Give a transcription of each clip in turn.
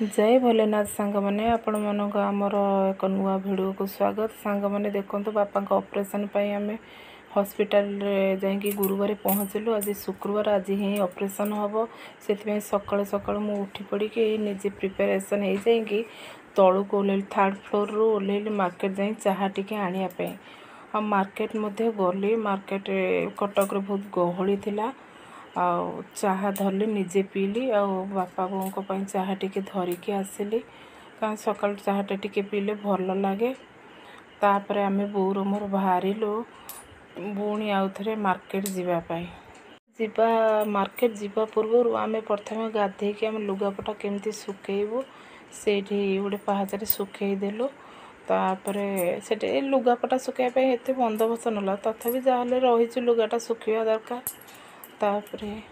जय भोलेनाथ सांग मैंने आपण मानक आमर एक नुआ भिडियो को स्वागत। सांग मैंने देखो बापा ऑपरेशन आम हॉस्पिटल जाकि गुरुवार पहुँचलु। आज शुक्रवार, आज ही ऑपरेशन हम से सकाल सकाल मु उठी पड़ी निजे प्रिपेरेसन हो जाकि तलू को ओह्ल थर्ड फ्लोर रू ओह्ल मार्केट जाए चाहा टिके आने आ मार्केट मध्य गली। मार्केट कटक बहुत गहली थिला आ चाहा धरली निजे पीली आ बापा बों चाहा टिके धरिकी आसिली कारण सकाल चाहाटा टिके पीले भल लगे। तापर आम बोर मोर बाहरिलु पुणी आउ थे मार्केट जीवा मार्केट जीवा पूर्व आम प्रथम गाधेकी आम लुगापटा केमती सुखेबू से गोटे पहाचारे सुखेदेलु। तापर से लुगापटा सुखाइबा एत बंदोबस्त ना तथापि जहाँ रही लुगाटा सुखा दरकार। तापर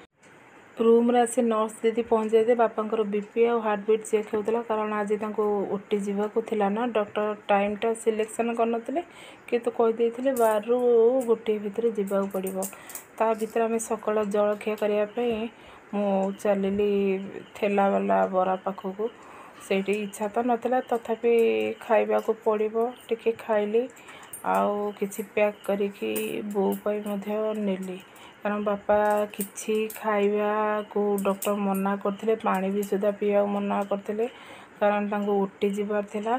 रूम रे आसी नर्स दीदी पहुँच जाते बापा बीपी और हार्ट बीट चेक होता कारण आज ओटी जावाक ना डॉक्टर टाइमटा सिलेक्शन करनते कि तो कहीदे 12 ରୁ 1 भितर जावाक पड़ो। ता भर आम सकाल जलखिया करने मु चलिली ठेला वाला बरा पाखक से इच्छा तो नाला तथापि खाइबा को पड़ो टिके खाइली आउ किसी पैक करिकी बो नेली कारण बापा किसी खाइबा को डॉक्टर मना करते पानी भी सुधा पीवा मना करते कारण तांको ओटी जीवार थिला।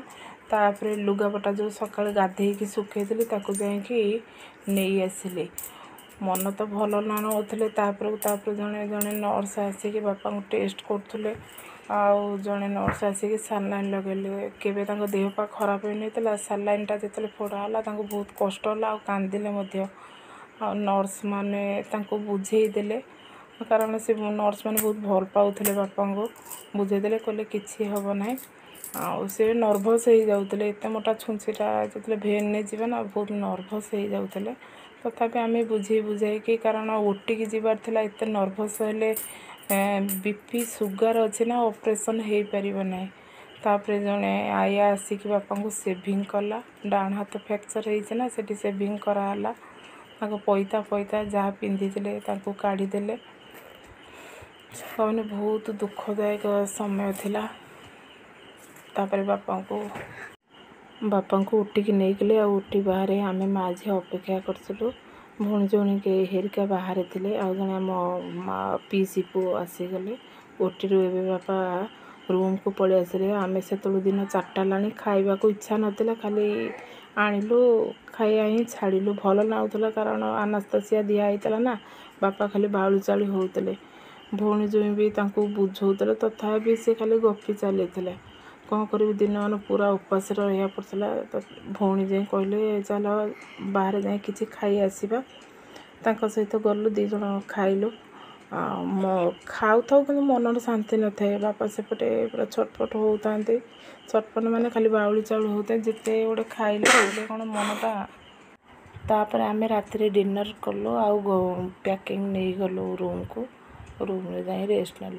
तापर लुगापटा जो सकाल गाधेकी सुखेली ताकू जाकि नहीं आसिली मन तो भल ना नौले। तापर जड़े जड़े नर्स आसिक बापा को टेस्ट करते आउ जड़े नर्स आसिक सालाइन लगेले केवे देह पा खराब होता सालाइनटा जो फोड़ाला बहुत कष्ट है कांदिले आ नर्स माने बुझेदेले कारण से नर्स मैंने बहुत भल पाते बापा को बुझेदे कहले किसी हम ना आ से नर्भस हो जाते एत मोटा छुंचीटा जो भेन नहीं जीवा ना बहुत नर्भस हो जाते तथापि आम बुझे बुझाई कारण ओटी की जीवार थिला एत नर्भस हेले बीपी सुगर अच्छे ना ऑपरेशन हो पार ना। तापर जड़े आया आसिक बापा को सेविंग कला डाण हाथ फ्रैक्चर होना से सेविंग कराला पैता पैता जहाँ पिंधि काढ़ीदे मैंने बहुत दुखदायक समय थिला। तापर बापा को उठिकी नहीं गले उठी बाहर आम माँ झी अपेक्षा करूँ भौणी जौणी के हेरिका बाहर थे आ जड़े आम माँ पीसी पु आसीगले ओटी रू बापा रूम को पलि आसिले। आम से दिन 4टा लानी खाइबा को इच्छा नाला खाली आणिलु खाइया ही छाड़िलु भल नाउला कारण अनास्थेसिया दिखाई ना बापा खाली बालू चाली होते भौणी जो भी बुझौते तथापि सी खाली गपी चली कौन कर दिन मान पूरा उपास रहा पड़ता। तो भौणी जाए कहले चल बाहर जाए कि खाई आसवा सहित गलु 2 जन खाइलु खाऊ था कि मन शांति न थाए बापा सेपटे पूरा छटपट होता छटपट माने खाली बाउली चाउल होते जिते गोटे खाइले कौन मनटा। तापर आम रात डिनर कलु आउ पैकिंग नहीं गलु रूम को रूम रे जाए रेस्ट ना।